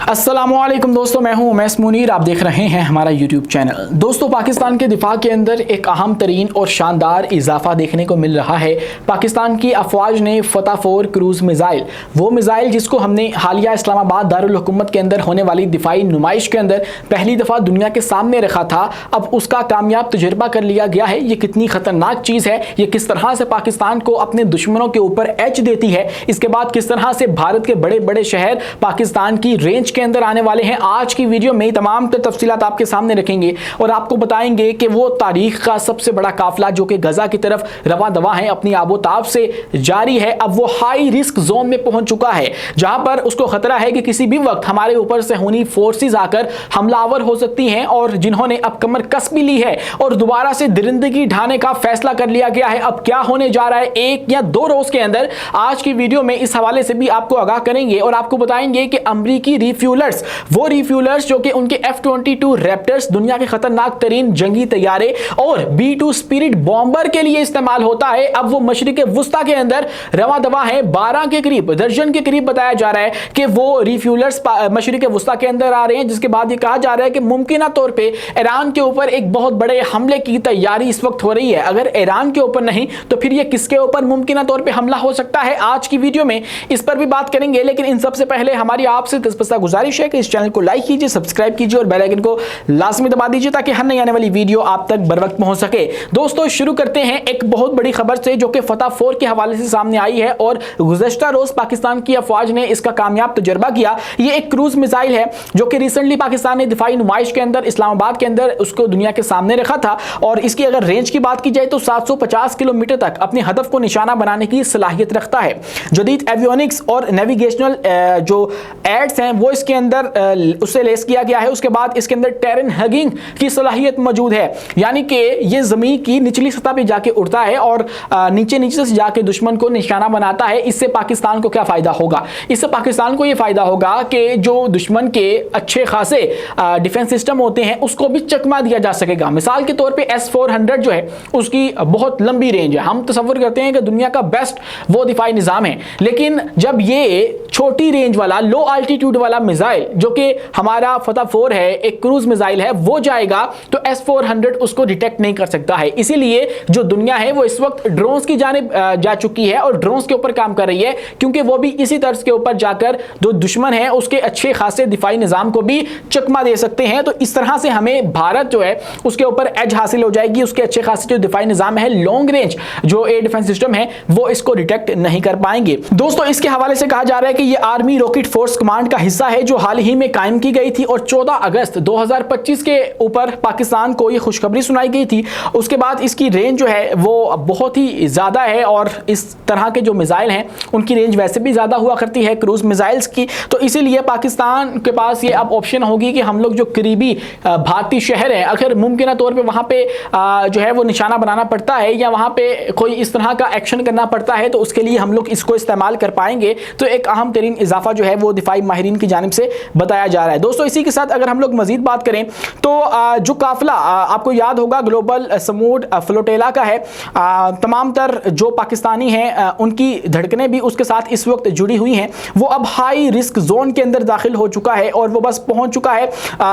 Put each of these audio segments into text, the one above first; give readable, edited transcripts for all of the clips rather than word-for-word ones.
अस्सलामुअलैकुम दोस्तों, मैं हूं उमैस मुनीर। आप देख रहे हैं हमारा यूट्यूब चैनल। दोस्तों, पाकिस्तान के दिफा के अंदर एक अहम तरीन और शानदार इजाफा देखने को मिल रहा है। पाकिस्तान की अफवाज ने फतह 4 क्रूज मिसाइल, वो मिसाइल जिसको हमने हालिया इस्लामाबाद दारुल हुकूमत के अंदर होने वाली दिफाई नुमाइश के अंदर पहली दफ़ा दुनिया के सामने रखा था, अब उसका कामयाब तजुर्बा कर लिया गया है। ये कितनी ख़तरनाक चीज़ है, ये किस तरह से पाकिस्तान को अपने दुश्मनों के ऊपर एज देती है, इसके बाद किस तरह से भारत के बड़े बड़े शहर पाकिस्तान की रेंज के अंदर आने वाले हैं। आज की वीडियो में तमाम तफसीलात आपके सामने रखेंगे और आपको बताएंगे कि वो तारीख का सबसे बड़ा काफिला जो कि गजा की तरफ रवा दवा है, अपनी आबोताब से जारी है, अब वो हाई रिस्क जोन में पहुंच चुका है, जहां पर उसको खतरा है कि किसी भी वक्त हमारे ऊपर से हुनी फोर्सेस आकर हमलावर हो सकती हैं। और जिन्होंने अब कमर कस भी ली है और दोबारा से दरिंदगी ढाने का फैसला कर लिया गया है। अब क्या होने जा रहा है एक या दो रोज के अंदर, आज की वीडियो में इस हवाले से भी आपको आगाह करेंगे और आपको बताएंगे कि अमरीकी रिफ्यूलर्स, वो रिफ्यूलर्स जो कि उनके F-22 रैप्टर्स, दुनिया के खतरनाक तरीन जंगी तैयारे, और B-2 स्पिरिट बॉम्बर के लिए इस्तेमाल होता है, अब वो मशरिक वुस्ता के अंदर रवा दवा है। 12 के करीब, दर्जन के करीब बताया जा रहा है कि वो रिफ्यूलर्स मशरिक वुस्ता के अंदर आ रहे हैं, जिसके बाद ये कहा जा रहा है कि मुमकिन तौर पर ईरान के ऊपर एक बहुत बड़े हमले की तैयारी इस वक्त हो रही है। अगर ईरान के ऊपर नहीं तो फिर ये किसके ऊपर मुमकिन तौर पर हमला हो सकता है, आज की वीडियो में इस पर भी बात करेंगे। लेकिन इन सबसे पहले हमारी आपसे दस्तबस्ता गुजारिश है कि इस चैनल को लाइक कीजिए, सब्सक्राइब कीजिए और बेल आइकन को लाजमी दबा दीजिए ताकि हर नई आने वाली वीडियो आप तक बर वक्त पहुंच सके। दोस्तों, शुरू करते हैं एक बहुत बड़ी खबर से जो कि फतह 4 के हवाले से सामने आई है और गुज़श्ता रोज पाकिस्तान की अफवाज ने इसका कामयाब तजुर्बा किया। ये एक क्रूज मिसाइल है जो कि रिसेंटली पाकिस्तान ने दिफाई नुमाइश के अंदर इस्लामाबाद के अंदर उसको दुनिया के सामने रखा था और इसकी अगर रेंज की बात की जाए तो 750 किलोमीटर तक अपने हदफ को निशाना बनाने की सलाहियत रखता है। जदीद एवियोनिक्स और नेविगेशनल जो एड्स हैं वो इसके अंदर उससे लेस किया गया है। उसके बाद इसके अंदर टेरन हगिंग की सलाहियत मौजूद है, यानी कि ये जमीन की निचली सतह पे जाके उड़ता है और नीचे नीचे से जाके दुश्मन को निशाना बनाता है। इससे पाकिस्तान को क्या फायदा होगा? इससे पाकिस्तान को ये फायदा होगा कि जो दुश्मन के अच्छे खासे डिफेंस सिस्टम होते हैं उसको भी चकमा दिया जा सकेगा। मिसाल के तौर पे S-400 जो है उसकी बहुत लंबी रेंज है, हम तसव्वुर करते हैं कि दुनिया का बेस्ट वो दिफाई निज़ाम है, लेकिन जब ये छोटी रेंज वाला लो अल्टीट्यूड वाला मिसाइल जो कि हमारा फतह 4 है, एक क्रूज मिसाइल है, वो जाएगा तो S-400 उसको डिटेक्ट नहीं कर सकता है। इसीलिए जो दुनिया है वो इस वक्त ड्रोन्स की जानिब जा चुकी है और ड्रोन्स के ऊपर काम कर रही है, क्योंकि वो भी इसी तर्ज के ऊपर जाकर जो दुश्मन है उसके अच्छे खासे दिफाई निज़ाम को भी चकमा दे सकते हैं। तो इस तरह से हमें भारत जो है उसके ऊपर एज हासिल हो जाएगी। उसके अच्छे खासे जो दिफाई निज़ाम है, लॉन्ग रेंज जो एयर डिफेंस सिस्टम है, वो इसको डिटेक्ट नहीं कर पाएंगे। दोस्तों, इसके हवाले से कहा जा रहा है कि ये आर्मी रॉकेट फोर्स कमांड का हिस्सा है जो हाल ही में कायम की गई थी और 14 अगस्त 2025 के ऊपर पाकिस्तान को ये खुशखबरी सुनाई गई थी। उसके बाद इसकी रेंज जो है वो बहुत ही ज़्यादा है और इस तरह के जो मिसाइल हैं उनकी रेंज वैसे भी ज़्यादा हुआ करती है क्रूज मिसाइल्स की, तो इसीलिए पाकिस्तान के पास ये अब ऑप्शन होगी कि हम लोग जो करीबी भारतीय शहर हैं, अगर मुमकिन तौर पर वहाँ पे जो है वो निशाना बनाना पड़ता है या वहाँ पे कोई इस तरह का एक्शन करना पड़ता है तो उसके लिए हम लोग इसको इस्तेमाल कर पाएंगे। तो एक अहम तरीन इजाफा जो है वो दिफाई माहिरीन की जानिब से बताया जा रहा है। दोस्तों, इसी के साथ अगर हम लोग मजीद बात करें तो जो काफिला आपको याद होगा ग्लोबल समूड फ्लोटेला का है, तमाम तर जो पाकिस्तानी हैं उनकी धड़कनें भी उसके साथ इस वक्त जुड़ी हुई हैं। वो अब हाई रिस्क जोन के अंदर दाखिल हो चुका है और वो बस पहुंच चुका है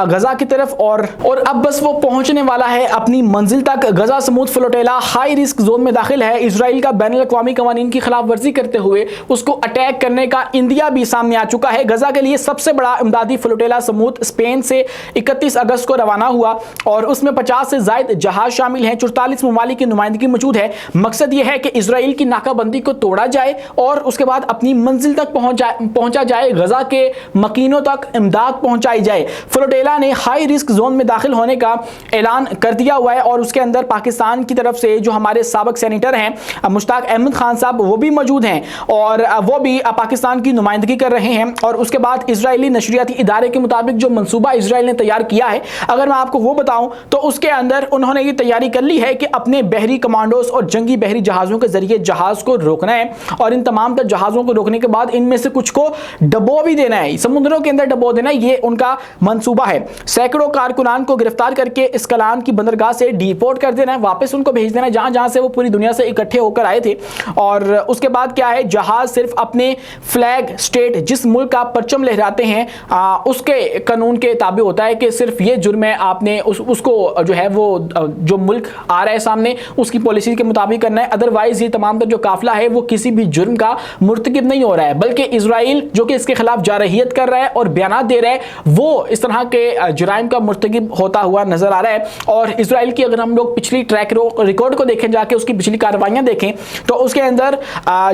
गजा की तरफ और अब बस वो पहुंचने वाला है अपनी मंजिल तक। गजा समूद फ्लोटेला हाई रिस्क जोन में दाखिल है। इजराइल का बैनुल अक़वामी कवानीन की खिलाफ वर्जी करते हुए उसको अटैक करने का इंडिया भी सामने आ चुका है। गजा के लिए सबसे बड़ा इमदादी फ्लोटेला समूद स्पेन से 31 अगस्त को रवाना हुआ और उसमें 50 से ज़ायद जहाज शामिल हैं, 44 ममालिक की नुमाइंदगी मौजूद है। मकसद यह है कि इजराइल की नाकाबंदी को तोड़ा जाए और उसके बाद अपनी मंजिल तक पहुंचा जाए, गजा के मकीनों तक इमदाद पहुंचाई जाए। फ्लोटेला ने हाई रिस्क जोन में दाखिल होने का ऐलान कर दिया हुआ है और उसके अंदर पाकिस्तान की तरफ से जो हमारे साबिक सेनेटर हैं मुश्ताक अहमद खान साहब, वो भी मौजूद हैं और वो भी पाकिस्तान की नुमाइंदगी कर रहे हैं। और उसके बाद इजरायली नशरियाती इदारे के मुताबिक जो मंसूबा इजराइल ने तैयार किया है, अगर मैं आपको वो बताऊं तो उसके अंदर उन्होंने ये तैयारी कर ली है कि अपने बहरी कमांडोज और जंगी बहरी जहाज़ों के जरिए जहाज़ को रोकना है और इन तमाम तर जहाज़ों को रोकने के बाद इनमें से कुछ को डबो भी देना है, समुद्रों के अंदर डबो देना है। ये उनका मंसूबा है। सैकड़ों कारकुनान को गिरफ्तार करके इस्कलान की बंदरगाह से डिपोर्ट कर देना है, वापस उनको भेज देना है जहां जहां से वो पूरी दुनिया से इकट्ठे होकर आए थे। और उसके बाद क्या है, जहाज सिर्फ अपने फ्लैग स्टेट जिस मुल्क का परचम लहराते जाते हैं उसके कानून के ताबे होता है कि सिर्फ ये जुर्म है, आपने उसको जो है वो जो मुल्क आ रहा है सामने उसकी पॉलिसी के मुताबिक करना है, अदरवाइज ये तमाम जो काफिला है वो किसी भी जुर्म का मुर्तकिब नहीं हो रहा है, बल्कि इजराइल जो कि इसके खिलाफ जारहियत कर रहा है और बयान दे रहा है वो इस तरह के जुराइम का मुर्तकिब होता हुआ नजर आ रहा है। और इजराइल की अगर हम लोग पिछली ट्रैक रिकॉर्ड को देखें, जाके उसकी पिछली कार्रवाइयां देखें, तो उसके अंदर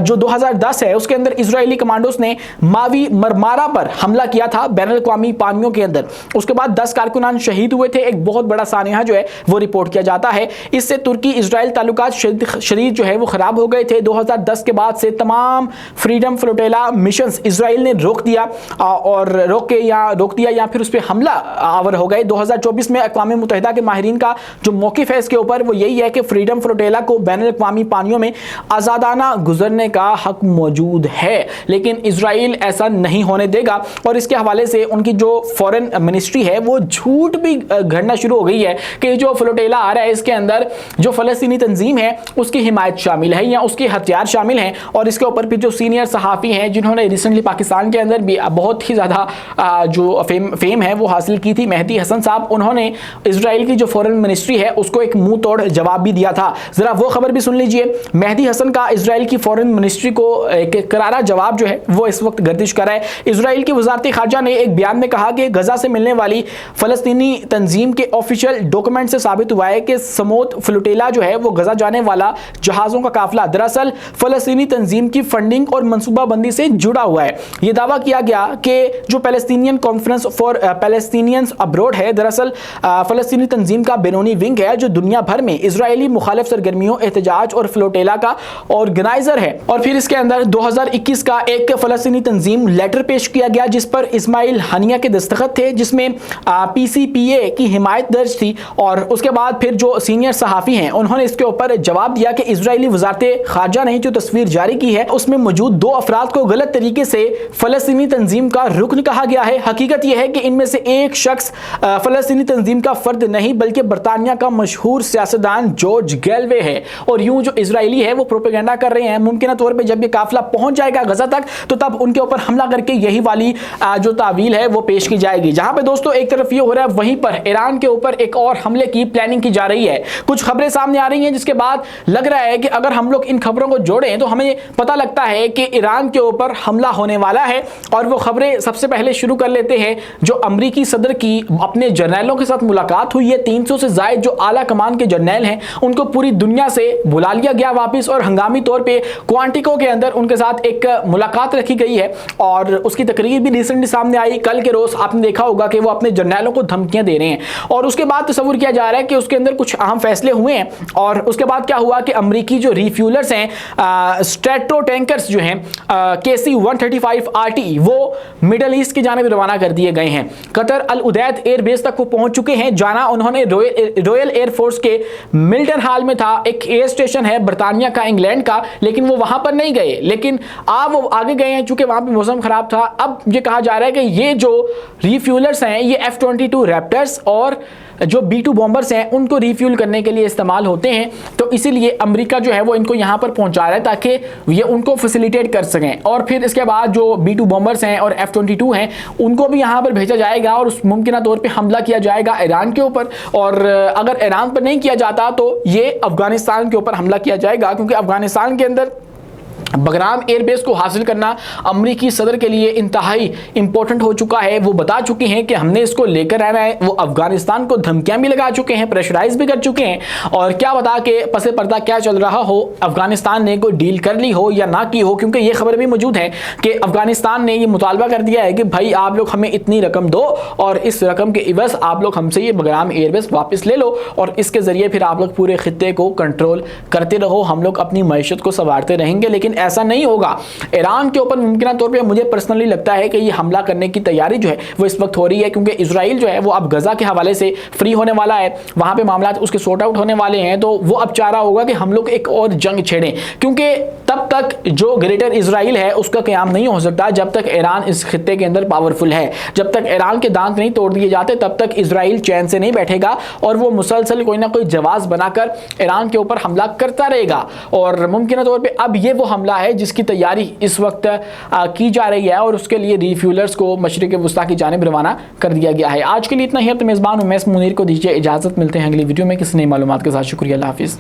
जो 2010 है उसके अंदर इजरायली कमांडोस ने मावी मरमारा पर हमला किया था बैनुल-अक़वामी पानियों के अंदर। उसके बाद 10 कारकुनान शहीद हुए थे, एक बहुत बड़ा सानिया जो है वो रिपोर्ट किया जाता है। इससे तुर्की इजराइल ताल्लुकात शदीद जो है वो खराब हो गए थे। 2010 के बाद से तमाम फ्रीडम फ्लोटेला मिशंस इजराइल ने रोक दिया और रोक दिया या फिर उस पर हमला आवर हो गए। 2024 में अक़वाम मुत्तहिदा के माहिरीन का जो मौक़िफ़ है इसके ऊपर वो यही है कि फ्रीडम फ्लोटेला को बैनुल-अक़वामी पानियों में आज़ादाना गुजरने का हक मौजूद है, लेकिन इजराइल ऐसा नहीं होने देगा। और इसके हवाले से उनकी जो फॉरेन मिनिस्ट्री है वो झूठ भी गढ़ना शुरू हो गई है कि जो फ्लोटेला आ रहा है इसके अंदर जो फ़लस्तीनी तंजीम है उसकी हिमायत शामिल है या उसके हथियार शामिल हैं। और इसके ऊपर फिर जो सीनियर सहाफ़ी हैं जिन्होंने रिसेंटली पाकिस्तान के अंदर भी बहुत ही ज़्यादा जो फेम है वो हासिल की थी, मेहदी हसन साहब, उन्होंने इजराइल की जो फॉरेन मिनिस्ट्री है उसको एक मुंह तोड़ जवाब भी दिया था। ज़रा वो खबर भी सुन लीजिए। मेहदी हसन का इजराइल की फॉरेन मिनिस्ट्री को एक करारा जवाब जो है वो इस वक्त गर्दिश कर रहा है। इजराइल की वजारत खारजा ने एक बयान में कहा कि गजा से मिलने वाली फ़लस्तीनी तंजीम के ऑफिशियल डॉक्यूमेंट से साबित हुआ है कि समोत फ्लोटेला जो है वो गजा जाने वाला जहाज़ों का काफिला दरअसल फ़लस्तीनी तंजीम की फंडिंग और मनसूबाबंदी से जुड़ा हुआ है। यह दावा किया गया कि जो Palestinian conference for Palestinians abroad है दरअसल फ़लस्तीनी तंजीम का बेनूनी विंग है जो दुनिया भर में इजरायली मुखालिफ सरगर्मियों, एहतजाज और फ्लोटेला का ऑर्गेनाइजर है। और फिर इसके अंदर 2021 का एक फ़लस्तीनी तंजीम लेटर पेश किया गया जिस पर इस्माइल हनिया के दस्तखत थे, जिसमें PCPA की हिमायत दर्ज थी। और उसके बाद फिर जो सीनियर सहाफ़ी हैं उन्होंने इसके ऊपर जवाब दिया कि इजरायली वजारत खारजा ने जो तस्वीर जारी की है उसमें मौजूद 2 अफराद को गलत तरीके से फ़लस्तीनी तंजीम का रुकन कहा गया है। हकीकत यह है कि इनमें से एक शख्स फ़लस्तीनी तंजीम का फ़र्द नहीं बल्कि बरतानिया का मशहूर सियासतदान जॉर्ज गैलवे है। और यूं जो इजरायली है वो प्रोपेगेंडा कर रहे हैं मुमकिन तौर पर जब ये काफिला पहुंच जाएगा गजा तक तो तब उनके ऊपर हमला करके यही वाली जो तावील है वो पेश की जाएगी। जहां पे दोस्तों एक तरफ ये हो रहा है वहीं पर ईरान के ऊपर एक और हमले की प्लानिंग की जा रही है। कुछ खबरें सामने आ रही हैं जिसके बाद लग रहा है कि अगर हम लोग इन खबरों को जोड़ें तो हमें पता लगता है कि ईरान के ऊपर हमला होने वाला है। और वो खबरें सबसे पहले शुरू कर लेते हैं। जो अमरीकी सदर की अपने जर्नैलों के साथ मुलाकात हुई है, 300 से ज़ायद जो आला कमान के जर्नैल हैं उनको पूरी दुनिया से बुला लिया गया वापस और हंगामी तौर पे क्वांटिको के अंदर उनके साथ एक मुलाकात रखी गई है। और उसकी तकरीर भी रिसेंटली सामने आई। कल के रोज़ आपने देखा होगा कि वो अपने जर्नैलों को धमकियां दे रहे हैं और उसके बाद तस्वुर किया जा रहा है कि उसके अंदर कुछ अहम फैसले हुए हैं। और उसके बाद क्या हुआ कि अमरीकी जो रिफ्यूलर्स हैं, स्ट्रेटो टैंकर्स जो हैं KC-135 RT वो मिडल ईस्ट की जानिब रवाना कर दिए गए हैं। कतर अल उदैद एयरबेस तक वो पहुंच चुके हैं। जाना उन्होंने रॉयल एयरफोर्स के मिल्टन हॉल में था, एक एयर स्टेशन है बरतानिया का, इंग्लैंड का, लेकिन वो वहां पर नहीं गए, लेकिन अब वो आगे गए हैं चूंकि वहां पे मौसम खराब था। अब ये कहा जा रहा है कि ये जो रिफ्यूलर्स हैं ये F-22 रैप्टर्स और जो B-2 बॉम्बर्स हैं उनको रिफ्यूल करने के लिए इस्तेमाल होते हैं। तो इसीलिए अमेरिका जो है वो इनको यहाँ पर पहुँचा रहा है ताकि ये उनको फैसिलिटेट कर सकें। और फिर इसके बाद जो B-2 बॉम्बर्स हैं और F-22 हैं उनको भी यहाँ पर भेजा जाएगा और उस मुमकिन तौर पर हमला किया जाएगा ईरान के ऊपर। और अगर ईरान पर नहीं किया जाता तो ये अफगानिस्तान के ऊपर हमला किया जाएगा, क्योंकि अफगानिस्तान के अंदर बगराम एयरबेस को हासिल करना अमरीकी सदर के लिए इंतहाई इंपॉर्टेंट हो चुका है। वो बता चुके हैं कि हमने इसको लेकर आना है। वो अफगानिस्तान को धमकियां भी लगा चुके हैं, प्रेशराइज भी कर चुके हैं। और क्या बता के पसे पर्दा क्या चल रहा हो, अफगानिस्तान ने कोई डील कर ली हो या ना की हो, क्योंकि ये खबर भी मौजूद है कि अफगानिस्तान ने ये मुतालबा कर दिया है कि भाई आप लोग हमें इतनी रकम दो और इस रकम के इवज़ आप लोग हमसे ये बगराम एयरबेस वापस ले लो और इसके ज़रिए फिर आप लोग पूरे खित्ते को कंट्रोल करते रहो, हम लोग अपनी मईशत को संवारते रहेंगे। लेकिन ऐसा नहीं होगा। ईरान के ऊपर मुमकिन तौर पे मुझे पर्सनली लगता है कि ये हमला करने की तैयारी जो है वो इस वक्त हो रही है, क्योंकि इजराइल जो है वो अब गजा के हवाले से फ्री होने वाला है, वहां पे मामला उसके सॉर्ट आउट होने वाले हैं। तो वो अब चाह रहा होगा कि हम लोग एक और जंग छेड़ें, क्योंकि तब तक जो ग्रेटर इजराइल है उसका क़याम नहीं हो सकता जब तक ईरान इस खित्ते के अंदर पावरफुल है। जब तक ईरान के दांत नहीं तोड़ दिए जाते तब तक इजराइल चैन से नहीं बैठेगा और वो मुसलसल कोई ना कोई जवाब बनाकर ईरान के ऊपर हमला करता रहेगा। और मुमकिन तौर पर अब ये वो हमला हमला है जिसकी तैयारी इस वक्त की जा रही है और उसके लिए रिफ्यूलर्स को मशरिक़ वुस्ता की जानिब रवाना कर दिया गया है। आज के लिए इतना ही। मेज़बान उमैस मुनीर को दीजिए इजाज़त। मिलते हैं अगली वीडियो में किसी नई मालूमात के साथ। शुक्रिया, अल्लाह हाफ़िज़।